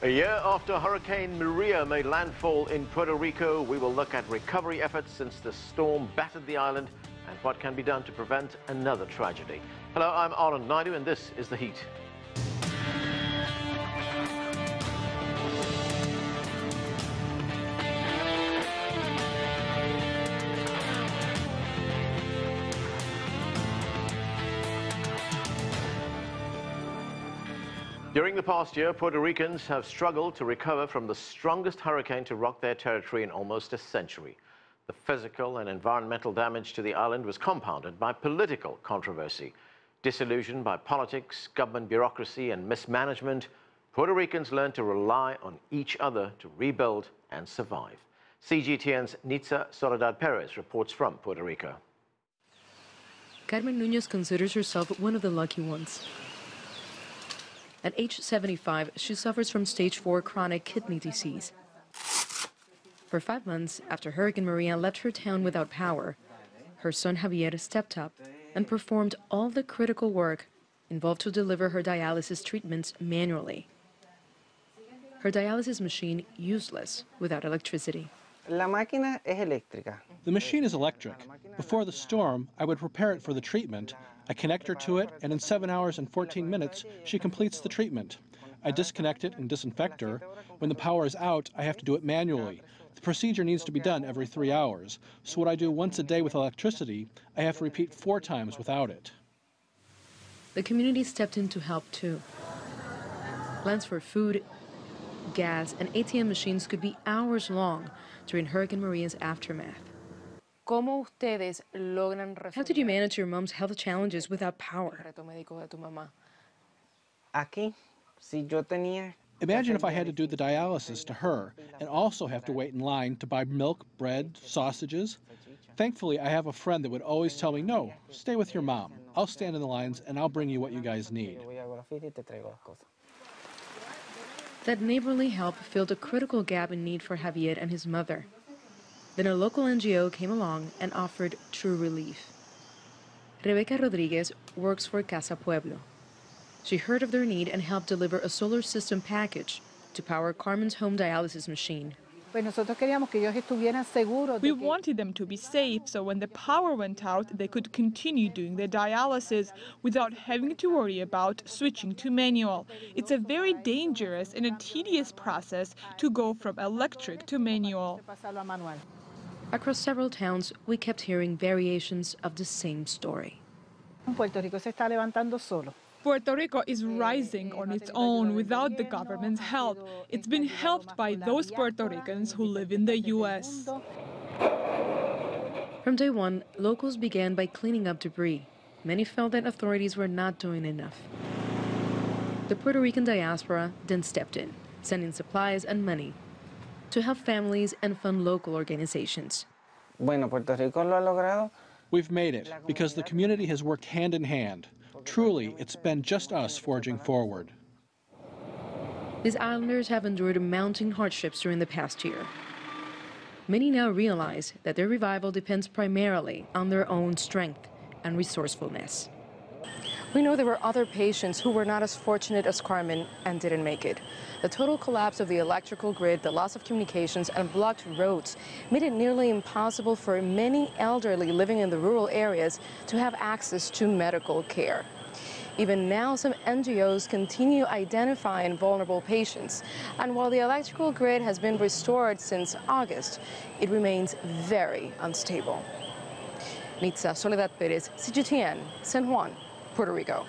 A year after Hurricane Maria made landfall in Puerto Rico, we will look at recovery efforts since the storm battered the island and what can be done to prevent another tragedy. Hello, I'm Anand Naidu and this is The Heat. During the past year, Puerto Ricans have struggled to recover from the strongest hurricane to rock their territory in almost a century. The physical and environmental damage to the island was compounded by political controversy. Disillusioned by politics, government bureaucracy, and mismanagement, Puerto Ricans learned to rely on each other to rebuild and survive. CGTN's Nitza Soledad Perez reports from Puerto Rico. Carmen Núñez considers herself one of the lucky ones. At age 75, she suffers from stage 4 chronic kidney disease. For 5 months after Hurricane Maria left her town without power, her son Javier stepped up and performed all the critical work involved to deliver her dialysis treatments manually. Her dialysis machine useless without electricity. The machine is electric. Before the storm, I would prepare it for the treatment. I connect her to it, and in 7 hours and 14 minutes, she completes the treatment. I disconnect it and disinfect her. When the power is out, I have to do it manually. The procedure needs to be done every 3 hours. So what I do once a day with electricity, I have to repeat 4 times without it. The community stepped in to help too. Lines for food, gas, and ATM machines could be hours long during Hurricane Maria's aftermath. How did you manage your mom's health challenges without power? Imagine if I had to do the dialysis to her and also have to wait in line to buy milk, bread, sausages. Thankfully, I have a friend that would always tell me, no, stay with your mom. I'll stand in the lines and I'll bring you what you guys need. That neighborly help filled a critical gap in need for Javier and his mother. Then a local NGO came along and offered true relief. Rebecca Rodriguez works for Casa Pueblo. She heard of their need and helped deliver a solar system package to power Carmen's home dialysis machine. We wanted them to be safe, so when the power went out, they could continue doing their dialysis without having to worry about switching to manual. It's a very dangerous and a tedious process to go from electric to manual. Across several towns, we kept hearing variations of the same story. Puerto Rico is rising on its own without the government's help. It's been helped by those Puerto Ricans who live in the U.S. From day one, locals began by cleaning up debris. Many felt that authorities were not doing enough. The Puerto Rican diaspora then stepped in, sending supplies and money to help families and fund local organizations. We've made it because the community has worked hand in hand. Truly, it's been just us forging forward. These islanders have endured mounting hardships during the past year. Many now realize that their revival depends primarily on their own strength and resourcefulness. We know there were other patients who were not as fortunate as Carmen and didn't make it. The total collapse of the electrical grid, the loss of communications, and blocked roads made it nearly impossible for many elderly living in the rural areas to have access to medical care. Even now, some NGOs continue identifying vulnerable patients. And while the electrical grid has been restored since August, it remains very unstable. Nitza, Soledad, Perez, CGTN, San Juan, Puerto Rico.